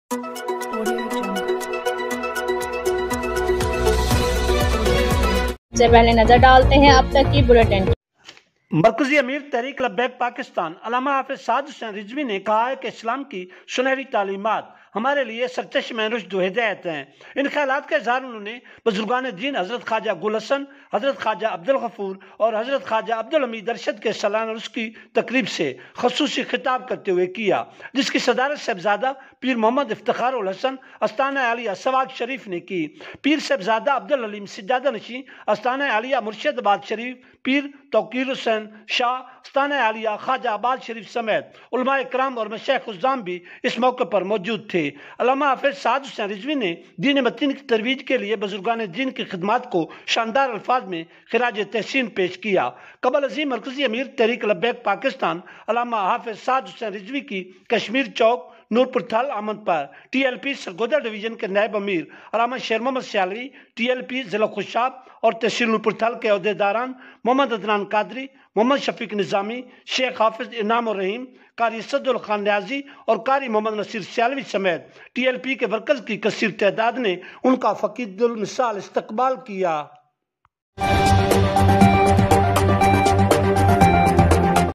سے پہلے نظر ڈالتے ہیں اب تک کی بلیٹن۔ مرکزی امیر تحریک لبیک پاکستان علامہ حافظ سعد حسین رضوی نے کہا ہے کہ اسلام کی سنہری تعلیمات ہمارے لیے سرچشمہ رشد و ہدایت ہیں۔ ان خیالات کا اظہار انہوں نے بزرگان دین حضرت خواجہ گل حسن، حضرت خواجہ عبدالغفور اور حضرت خواجہ عبدالحمید ارشد کے سالانہ عرس کی تقریب سے خصوصی خطاب کرتے ہوئے کیا، جس کی صدارت صاحبزادہ پیر محمد افتخار الحسن استانہ عالیہ سوات شریف نے کی۔ پیر صاحبزادہ عبدالعلیم سجادہ نشین استانہ عالیہ مرشد آباد شریف، پیر توقیر حسین شاہ استانہ عالیہ خواجہ آباد شریف سمیت علماء اکرام اور مشائخ عظام بھی اس موقع پر موجود تھے۔ علامہ حافظ سعد حسین رضوی نے دین متین کی ترویج کے لیے بزرگان دین کی خدمات کو شاندار الفاظ میں خراج تحسین پیش کیا۔ قبل ازیں مرکزی امیر تحریک لبیک پاکستان علامہ حافظ سعد حسین رضوی کی کشمیر چوک نورپور تھل آمد پر T L P Sargodha division کے نائب امیر Allama Sher Muhammad Sialvi, T L P ضلع خوشاب اور تحصیل نورپور تھل کے عہدیداران محمد عدنان قادری، محمد شفیق نظامی، شیخ حافظ انعام الرحیم، قاری اسد الخان نیازی اور قاری محمد نصیر سیالوی سمیت ٹی ایل پی کے ورکرز کی کثیر تعداد نے ان کا فقید المثال استقبال کیا۔